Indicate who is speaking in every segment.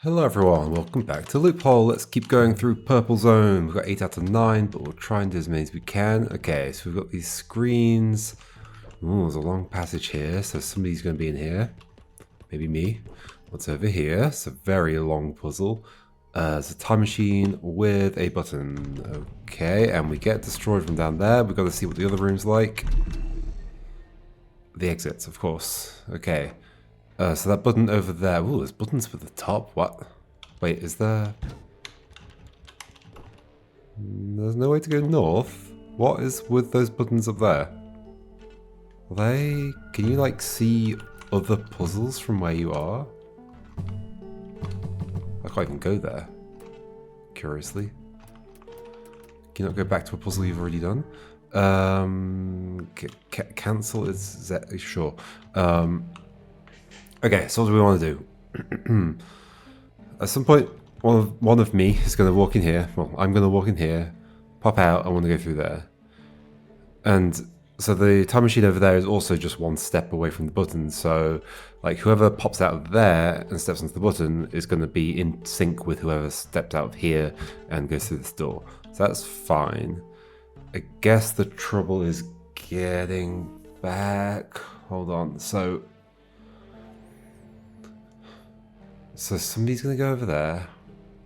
Speaker 1: Hello everyone, welcome back to Loophole. Let's keep going through Purple Zone. We've got 8 out of 9, but we'll try and do as many as we can. Okay, so we've got these screens. Ooh, there's a long passage here, so somebody's going to be in here. Maybe me. What's over here? It's a very long puzzle. It's a time machine with a button. Okay, and we get destroyed from down there. We've got to see what the other room's like. The exits, of course. Okay. So that button over there. Ooh, there's buttons for the top. What? Wait, is there... There's no way to go north? What is with those buttons up there? Are they... Can you, like, see other puzzles from where you are? I can't even go there. Curiously. Can you not go back to a puzzle you've already done? Cancel is... Sure. Okay, so what do we want to do? At some point, one of me is going to walk in here. Well, I'm going to walk in here, pop out, I want to go through there. And so the time machine over there is also just one step away from the button. So, like, whoever pops out of there and steps onto the button is going to be in sync with whoever stepped out of here and goes through this door. So that's fine. I guess the trouble is getting back. Hold on. So somebody's going to go over there,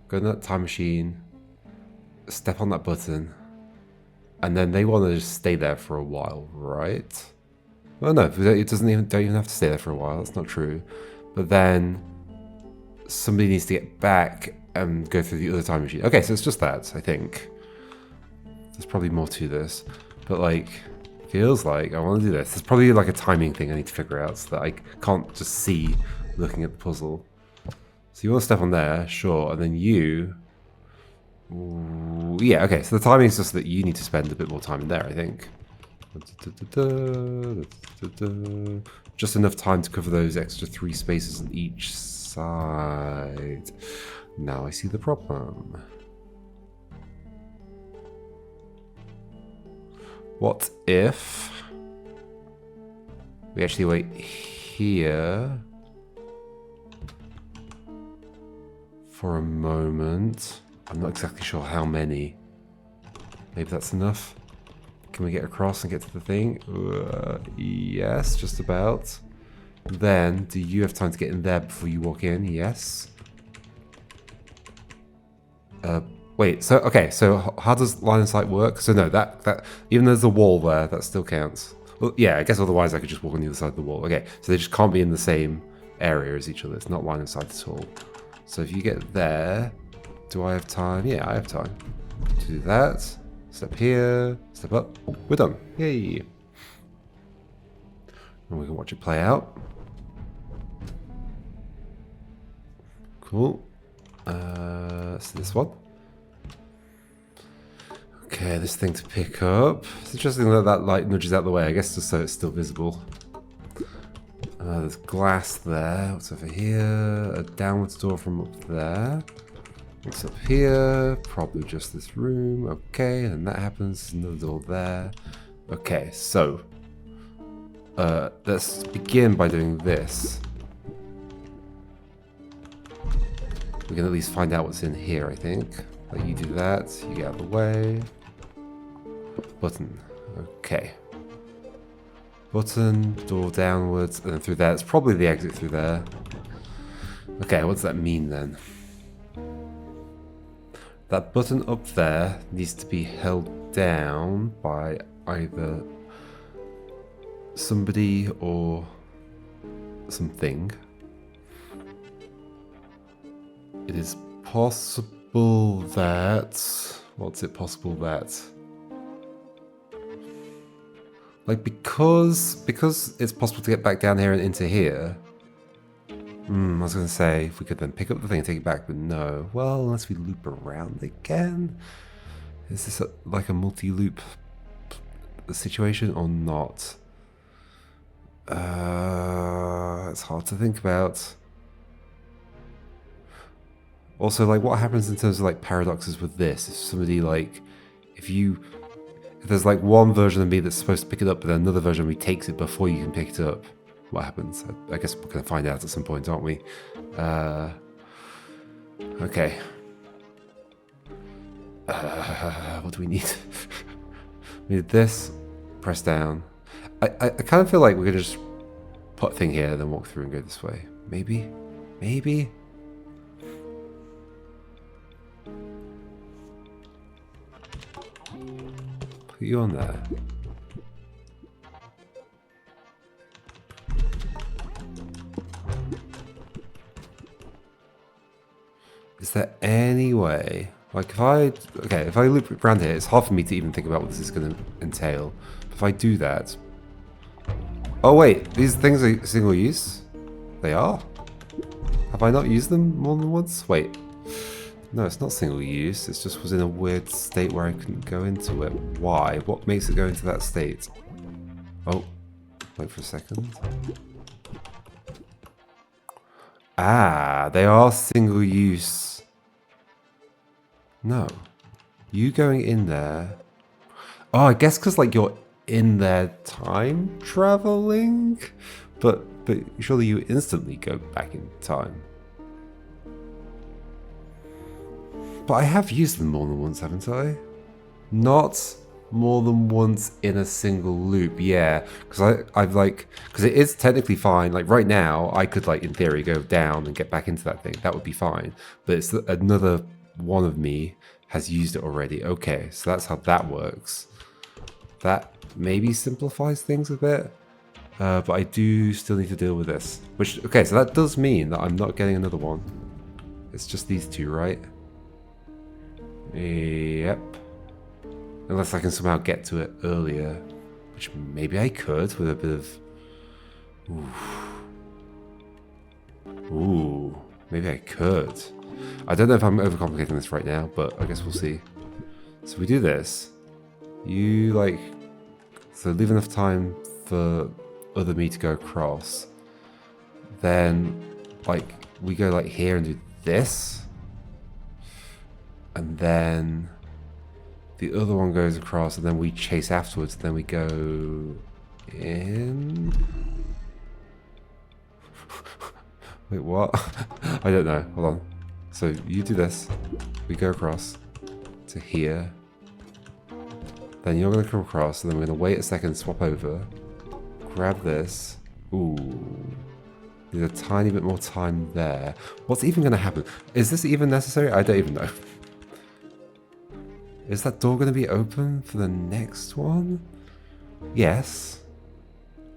Speaker 1: go in that time machine, step on that button, and then they want to just stay there for a while, right? Well, no, it don't even have to stay there for a while. That's not true. But then somebody needs to get back and go through the other time machine. Okay, so it's just that, I think. There's probably more to this. But, like, feels like I want to do this. There's probably, like, a timing thing I need to figure out so that I can't just see looking at the puzzle. So you want to step on there, sure, and then you... Ooh, yeah, okay, so the timing is just that you need to spend a bit more time in there, I think. Just enough time to cover those extra 3 spaces on each side. Now I see the problem. What if we actually wait here for a moment? I'm not exactly sure how many. Maybe that's enough. Can we get across and get to the thing? Yes, just about. Then, do you have time to get in there before you walk in? Yes. Wait, so, okay, so how does line of sight work? So no, that even though there's a wall there, that still counts. Well, yeah, I guess otherwise I could just walk on the other side of the wall. Okay, so they just can't be in the same area as each other. It's not line of sight at all. So if you get there, do I have time? Yeah, I have time to do that. Step here, step up. We're done. Yay. And we can watch it play out. Cool. So this one. Okay, this thing to pick up. It's interesting that that light nudges out the way, I guess just so it's still visible. There's glass there. What's over here? A downwards door from up there. What's up here? Probably just this room. Okay, and that happens. There's another door there. Okay, so let's begin by doing this. We can at least find out what's in here, I think. Like, you do that, you get out of the way. Button. Okay. Button, door downwards, and then through there. It's probably the exit through there. Okay, what does that mean then? That button up there needs to be held down by either somebody or something. It is possible that... What's it possible that... Like, because it's possible to get back down here and into here... I was going to say, if we could then pick up the thing and take it back, but no. Well, unless we loop around again. Is this like a multi-loop situation or not? It's hard to think about. Also, like, what happens in terms of, like, paradoxes with this? If somebody, like, if there's, like, one version of me that's supposed to pick it up, but then another version of me takes it before you can pick it up, what happens? I guess we're going to find out at some point, aren't we? Okay. What do we need? We need this. Press down. I kind of feel like we're gonna just put a thing here, then walk through and go this way. Maybe? Maybe? Put you on there. Is there any way, like if I loop around here, it's hard for me to even think about what this is going to entail. But if I do that, oh wait, these things are single use? They are? Have I not used them more than once? Wait, no, it's not single use. It just was in a weird state where I couldn't go into it. Why? What makes it go into that state? Oh, wait for a second. Ah, they are single use. No. You going in there. Oh, I guess because like you're in there time traveling? But surely you instantly go back in time. But I have used them more than once, haven't I? Not more than once in a single loop, yeah. Because because it is technically fine. Like right now, I could like in theory go down and get back into that thing. That would be fine. But it's another one of me has used it already. Okay, so that's how that works. That maybe simplifies things a bit. But I do still need to deal with this. Which, okay, so that does mean that I'm not getting another one. It's just these two, right? Yep. Unless I can somehow get to it earlier. Which maybe I could with a bit of... Ooh. Maybe I could. I don't know if I'm overcomplicating this right now, but I guess we'll see. So we do this. You, like... So leave enough time for other me to go across. Then, like, we go, like, here and do this. And then... The other one goes across, and then we chase afterwards. Then we go in. Wait, what? I don't know. Hold on. So you do this. We go across to here. Then you're going to come across, and then we're going to wait a second, swap over. Grab this. Ooh. Need a tiny bit more time there. What's even going to happen? Is this even necessary? I don't even know. Is that door going to be open for the next one? Yes.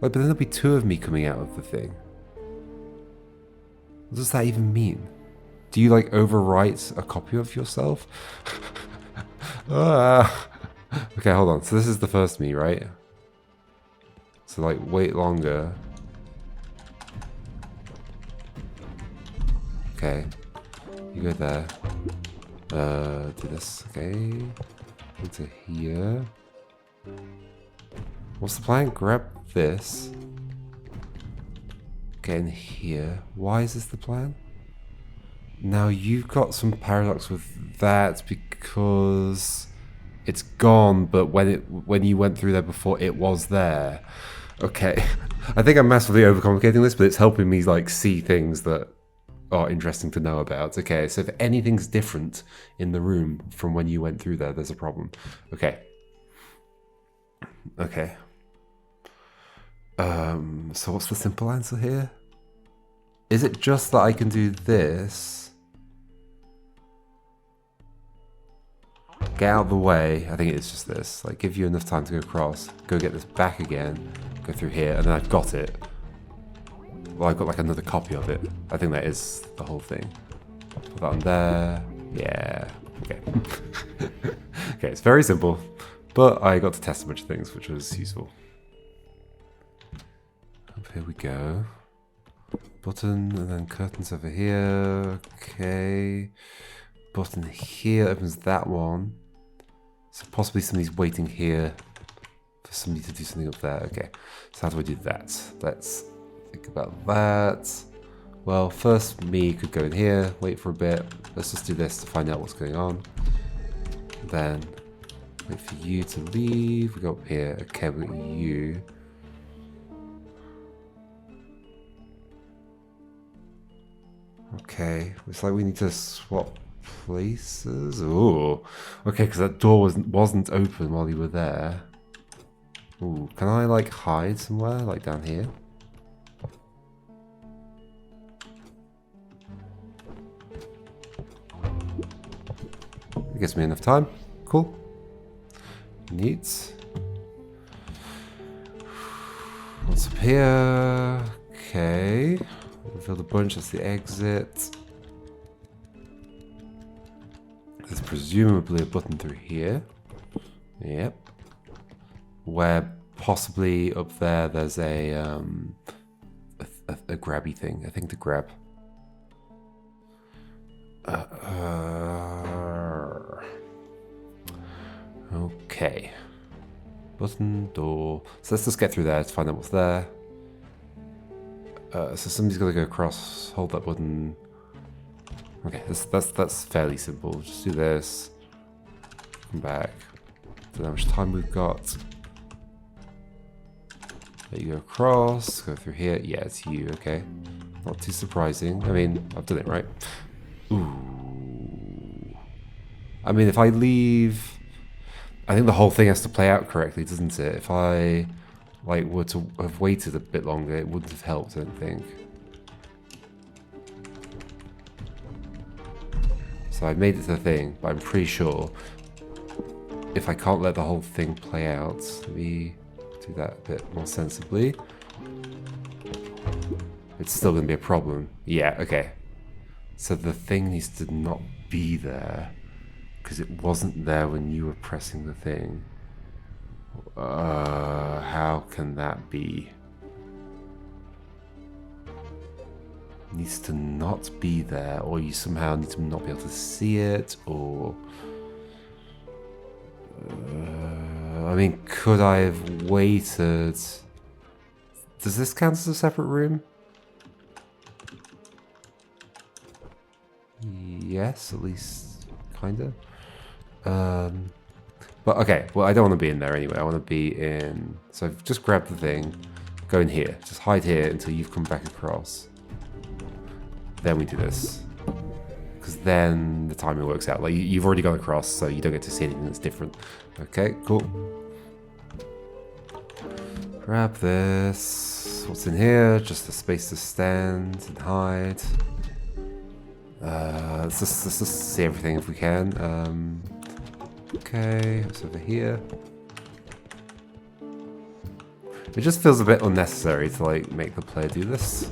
Speaker 1: Like, but then there'll be two of me coming out of the thing. What does that even mean? Do you, like, overwrite a copy of yourself? Okay, hold on. So this is the first me, right? So, like, wait longer. Okay. You go there. Do this, okay. Into here. What's the plan? Grab this. Get in here. Why is this the plan? Now you've got some paradox with that because it's gone, but when you went through there before, it was there. Okay. I think I'm massively overcomplicating this, but it's helping me like see things that are interesting to know about. Okay, so if anything's different in the room from when you went through there, there's a problem. Okay. Okay. So what's the simple answer here? Is it just that I can do this? Get out of the way. I think it's just this. Like, give you enough time to go across. Go get this back again. Go through here, and then I've got it. Well, I've got like another copy of it. I think that is the whole thing. Put that on there. Yeah. Okay. Okay, it's very simple. But I got to test a bunch of things, which was useful. Up here we go. Button, and then curtains over here. Okay. Button here opens that one. So possibly somebody's waiting here for somebody to do something up there. Okay. So how do I do that? Let's think about that. Well, first me could go in here, wait for a bit. Let's just do this to find out what's going on. Then wait for you to leave. We go up here. Okay, we got you. Okay, it's like we need to swap places. Ooh, okay, because that door wasn't open while you were there. Ooh, can I like hide somewhere, like down here? It gives me enough time. Cool. Neat. What's up here? Okay. Filled a bunch, that's the exit. There's presumably a button through here. Yep. Where possibly up there there's a grabby thing. I think the grab. Okay. Button, door. So let's just get through there to find out what's there. So somebody's got to go across, hold that button. Okay, that's fairly simple. Just do this. Come back. Don't know how much time we've got. There you go across, go through here. Yeah, it's you, okay. Not too surprising. I mean, I've done it right. Ooh. I mean, if I leave... I think the whole thing has to play out correctly, doesn't it? If I like were to have waited a bit longer, it wouldn't have helped, I don't think. So I made it to the thing, but I'm pretty sure if I can't let the whole thing play out, let me do that a bit more sensibly. It's still going to be a problem. Yeah, okay. So the thing needs to not be there because it wasn't there when you were pressing the thing. How can that be? Needs to not be there, or you somehow need to not be able to see it, or... I mean, could I have waited? Does this count as a separate room? Yes, at least kinda. But okay, well I don't want to be in there anyway. I want to be in... So I've just grabbed the thing, go in here. Just hide here until you've come back across. Then we do this. Because then the timing works out. Like, you've already gone across, so you don't get to see anything that's different. Okay, cool. Grab this. What's in here? Just a space to stand and hide. Let's just see everything if we can. Okay, what's over here? It just feels a bit unnecessary to like make the player do this.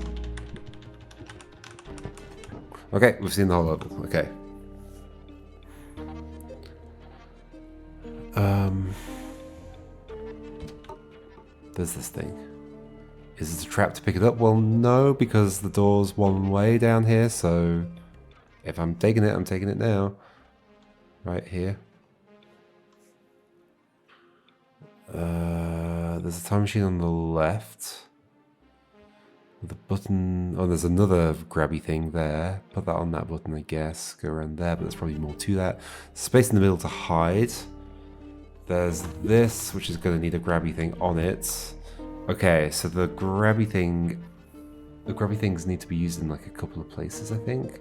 Speaker 1: Okay, we've seen the whole level. Okay. There's this thing. Is it a trap to pick it up? Well, no, because the door's one way down here, so if I'm taking it, I'm taking it now. Right here. There's a time machine on the left. With a button... Oh, there's another grabby thing there. Put that on that button, I guess. Go around there, but there's probably more to that. Space in the middle to hide. There's this, which is going to need a grabby thing on it. Okay, so the grabby thing... The grabby things need to be used in like a couple of places, I think.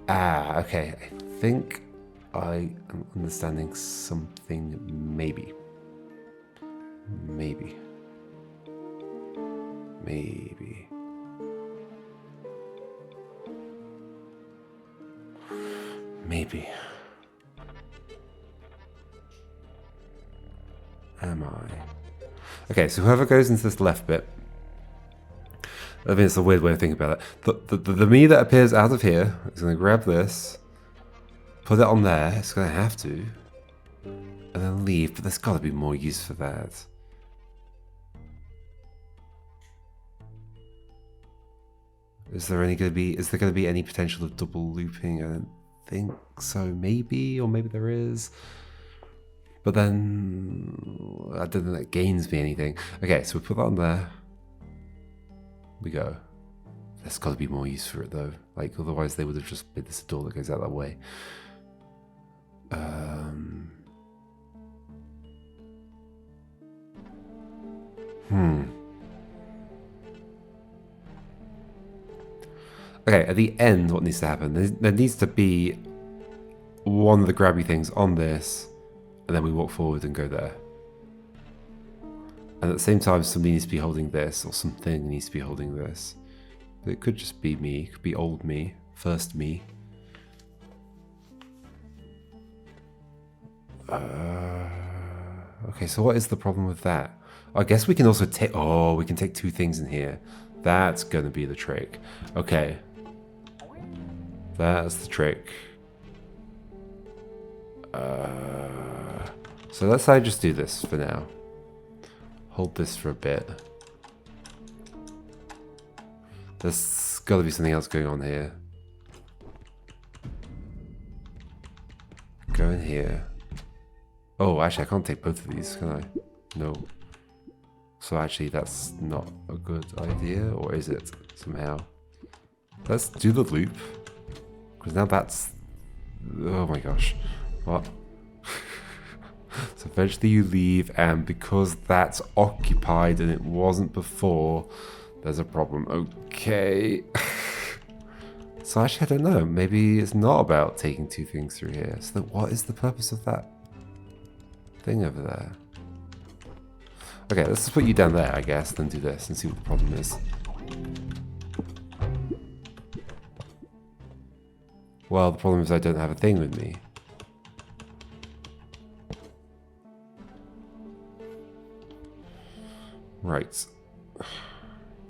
Speaker 1: Ah, okay. I think I am understanding something, maybe. Maybe. Maybe. Maybe. Am I? Okay, so whoever goes into this left bit, I mean, it's a weird way of thinking about it. The me that appears out of here is going to grab this, put it on there, it's going to have to, and then leave, but there's got to be more use for that. Is there going to be any potential of double looping? I don't think so. Maybe, or maybe there is. But then I don't think that gains me anything. Okay, so we put that on there. We go. There's got to be more use for it though. Like otherwise they would have just made this a door that goes out that way. Okay, at the end, what needs to happen? There needs to be one of the grabby things on this, and then we walk forward and go there. And at the same time, somebody needs to be holding this, or something needs to be holding this. But it could just be me. It could be old me. First me. Okay, so what is the problem with that? I guess we can also take... Oh, we can take two things in here. That's going to be the trick. Okay. That's the trick. So let's say I just do this for now. Hold this for a bit. There's got to be something else going on here. Go in here. Oh, actually, I can't take both of these, can I? No. So actually, that's not a good idea, or is it, somehow? Let's do the loop. Because now that's... Oh my gosh. What? So eventually you leave, and because that's occupied and it wasn't before, there's a problem. Okay. So actually, I don't know. Maybe it's not about taking two things through here. So what is the purpose of that thing over there? Okay, let's just put you down there, I guess, then do this and see what the problem is. Well, the problem is I don't have a thing with me. Right. But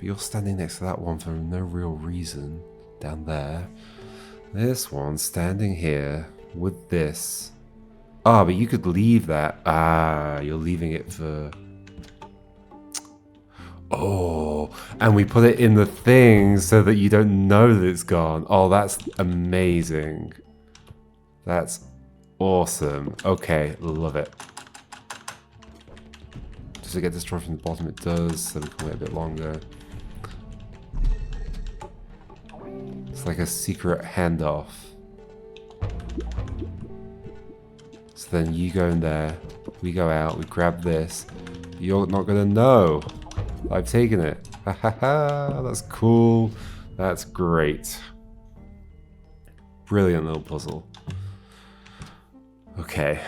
Speaker 1: you're standing next to that one for no real reason. Down there. This one standing here with this. Ah, but you could leave that. Ah, you're leaving it for... Oh, and we put it in the thing so that you don't know that it's gone. Oh, that's amazing. That's awesome. Okay, love it. Does it get destroyed from the bottom? It does, so we can wait a bit longer. It's like a secret handoff. So then you go in there, we go out, we grab this. You're not gonna know. I've taken it. Ha ha ha, that's cool. That's great. Brilliant little puzzle. Okay.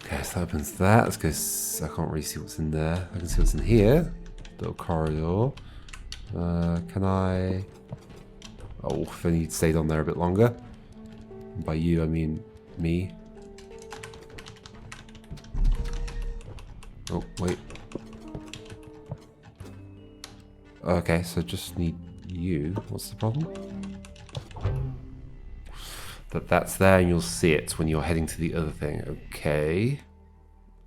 Speaker 1: Okay, so that opens that. Let's go. I can't really see what's in there. I can see what's in here. Little corridor. Can I... Oh, if I need stayed on there a bit longer. By you, I mean me. Oh, wait. Okay, so just need you. What's the problem? That's there and you'll see it when you're heading to the other thing. Okay.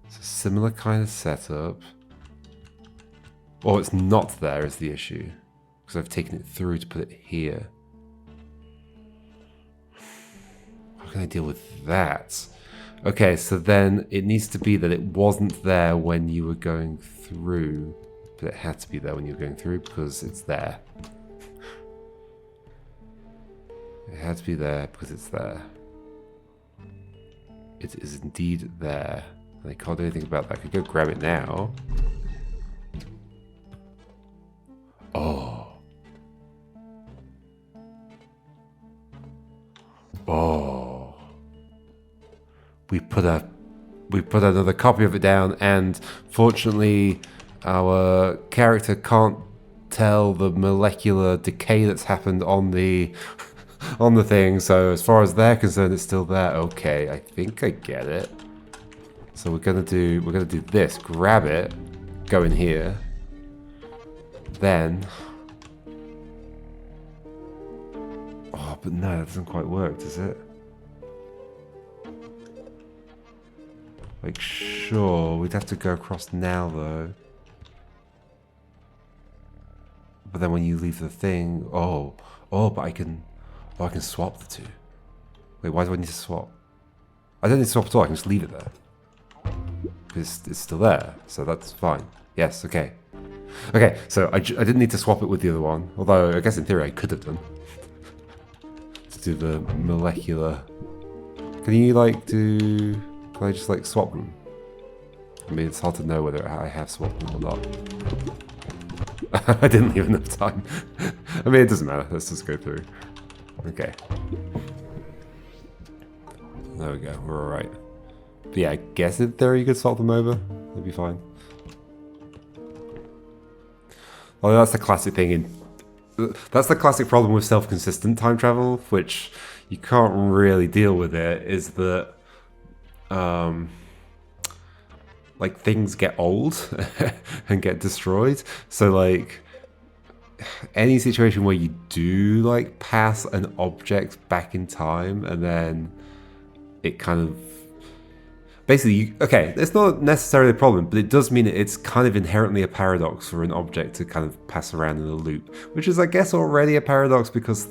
Speaker 1: It's a similar kind of setup. Oh, it's not there is the issue. Because I've taken it through to put it here. How can I deal with that? Okay, so then it needs to be that it wasn't there when you were going through. But it had to be there when you were going through because it's there. It had to be there because it's there. It is indeed there. And I can't do anything about that. I could go grab it now. Oh. Oh. We put another copy of it down, and fortunately our character can't tell the molecular decay that's happened on the on the thing, so as far as they're concerned it's still there. Okay, I think I get it. So we're gonna do this, grab it, go in here, then oh, but no, that doesn't quite work, does it? Like, sure, we'd have to go across now though. But then when you leave the thing, but I can swap the two. Wait, why do I need to swap? I don't need to swap at all, I can just leave it there. Because it's still there, so that's fine. Yes, okay. Okay, so I didn't need to swap it with the other one, although I guess in theory I could have done. To do the molecular. Can you like do... Can I just like swap them? I mean, it's hard to know whether I have swapped them or not. I didn't leave enough time. I mean, it doesn't matter. Let's just go through. Okay. There we go. We're alright. But yeah, I guess in theory you could swap them over. It'd be fine. Well, that's the classic thing in... That's the classic problem with self-consistent time travel, which you can't really deal with it, is that... like, things get old and get destroyed. So, like, any situation where you do, like, pass an object back in time and then it kind of... Basically, okay, it's not necessarily a problem, but it does mean it's kind of inherently a paradox for an object to kind of pass around in a loop, which is, I guess, already a paradox because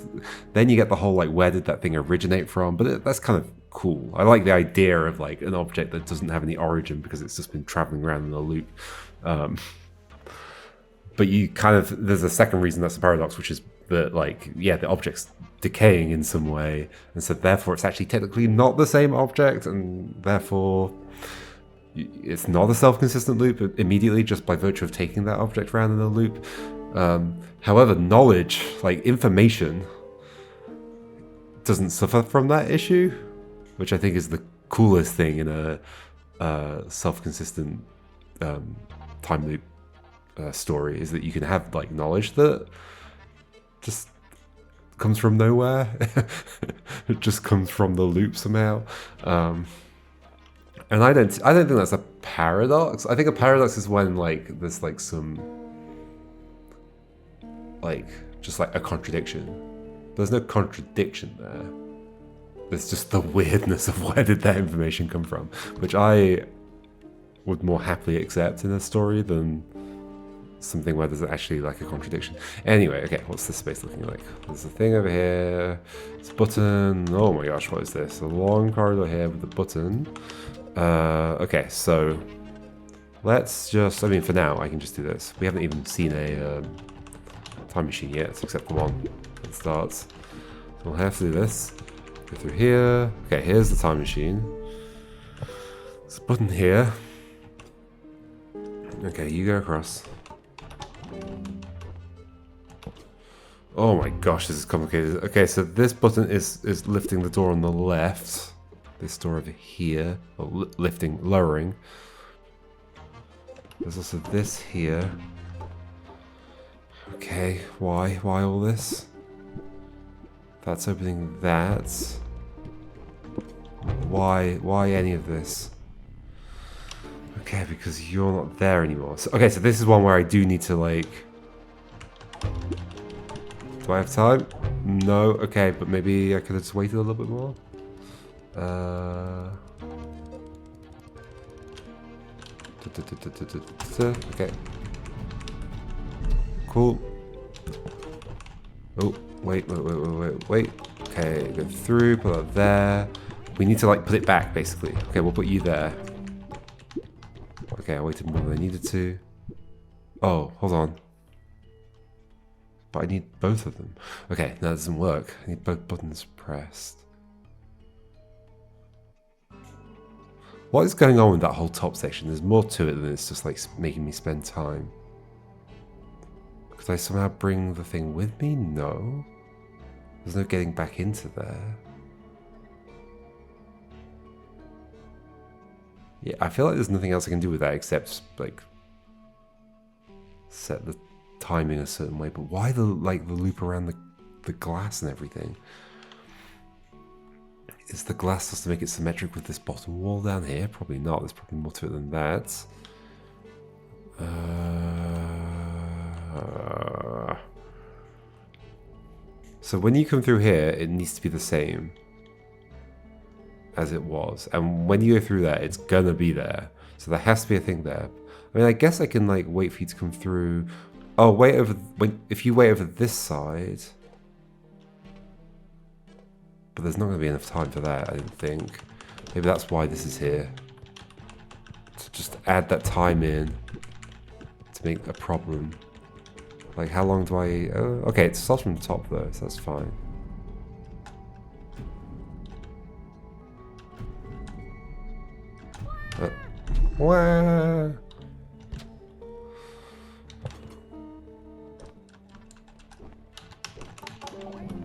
Speaker 1: then you get the whole, like, where did that thing originate from? But that's kind of cool. I like the idea of, like, an object that doesn't have any origin because it's just been traveling around in a loop. But you kind of, there's a second reason that's a paradox, which is that, like, yeah, the object's decaying in some way, and so therefore it's actually technically not the same object, and therefore it's not a self-consistent loop immediately just by virtue of taking that object around in a loop. However, knowledge, like information, doesn't suffer from that issue, which I think is the coolest thing in a self-consistent time loop story, is that you can have, like, knowledge that just comes from nowhere. It just comes from the loop somehow. And I don't think that's a paradox. I think a paradox is when, like, there's, like, some, like, just like a contradiction. There's no contradiction there. There's just the weirdness of where did that information come from, which I would more happily accept in a story than something where there's actually, like, a contradiction. Anyway, okay, what's this space looking like? There's a thing over here. It's a button. Oh my gosh, what is this? A long corridor here with a button. Okay, so let's just, I mean, for now, I can just do this. We haven't even seen a time machine yet, except the one that starts. So we'll have to do this. Go through here. Okay, here's the time machine. There's a button here. Okay, you go across. Oh my gosh, this is complicated. Okay, so this button is lifting the door on the left. This door over here, or lifting, lowering. There's also this here. Okay, why all this? That's opening that. Why any of this? Okay, because you're not there anymore. So, okay, so this is one where I do need to, like... Do I have time? No. Okay, but maybe I could have just waited a little bit more. Okay. Cool. Oh, wait. Okay, go through, put that there. We need to, like, put it back, basically. Okay, we'll put you there. Okay, I waited more than I needed to. Oh, hold on. But I need both of them. Okay, no, that doesn't work. I need both buttons pressed. What is going on with that whole top section? There's more to it than it's just, like, making me spend time. Could I somehow bring the thing with me? No. There's no getting back into there. Yeah, I feel like there's nothing else I can do with that except, like, set the timing a certain way. But why the loop around the glass and everything? Is the glass supposed to make it symmetric with this bottom wall down here? Probably not. There's probably more to it than that. So when you come through here, it needs to be the same as it was, and when you go through that, it's gonna be there, so there has to be a thing there. I mean, I guess I can, like, wait for you to come through. Oh, wait over if you wait over this side, but there's not gonna be enough time for that, I don't think. Maybe that's why this is here, to just add that time in to make a problem. Like, how long do I... Oh, okay, it starts from the top though, so that's fine. Wah.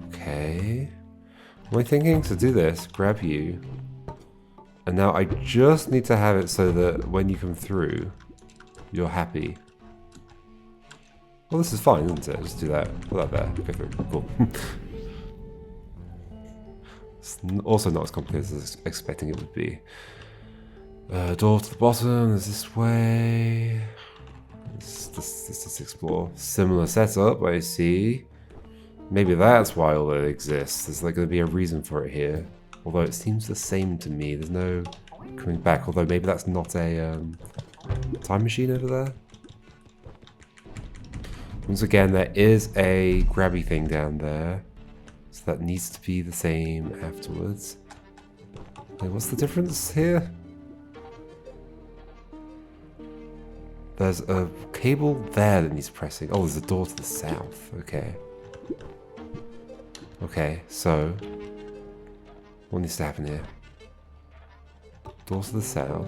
Speaker 1: Okay. Am I thinking to do this? Grab you. And now I just need to have it so that when you come through, you're happy. Well, this is fine, isn't it? Just do that. Put that there. Go through. Cool. It's also not as complicated as I was expecting it would be. Door to the bottom. There's this way. Let's explore. Similar setup, I see. Maybe that's why all that exists. There's like going to be a reason for it here. Although it seems the same to me. There's no coming back. Although maybe that's not a time machine over there. Once again, there is a grabby thing down there. So that needs to be the same afterwards. Wait, what's the difference here? There's a cable there that needs pressing. Oh, there's a door to the south. Okay. Okay, so what needs to happen here? Door to the south.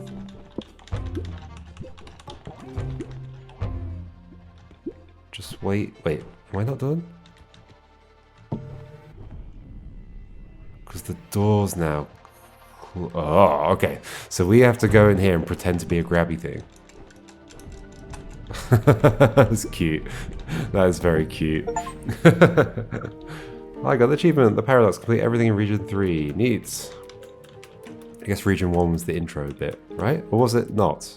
Speaker 1: Just wait. Wait, am I not done? Because the door's now... Oh, okay. So we have to go in here and pretend to be a grabby thing. That's cute. That is very cute. I got the achievement. The paradox. Complete everything in region 3. Neat. I guess region 1 was the intro bit, right? Or was it not?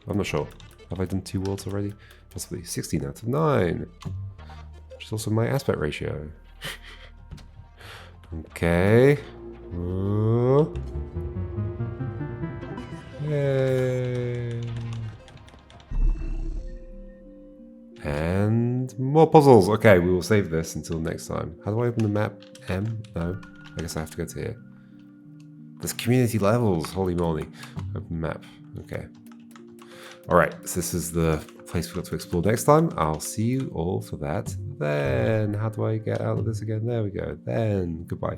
Speaker 1: I'm not sure. Have I done 2 worlds already? Possibly. 16 out of 9. Which is also my aspect ratio. Okay. Yay. And more puzzles. Okay, we will save this until next time. How do I open the map? M? No. I guess I have to go to here. There's community levels. Holy moly. Open map. Okay. Alright, so this is the place we've got to explore next time. I'll see you all for that then. How do I get out of this again? There we go. Then, goodbye.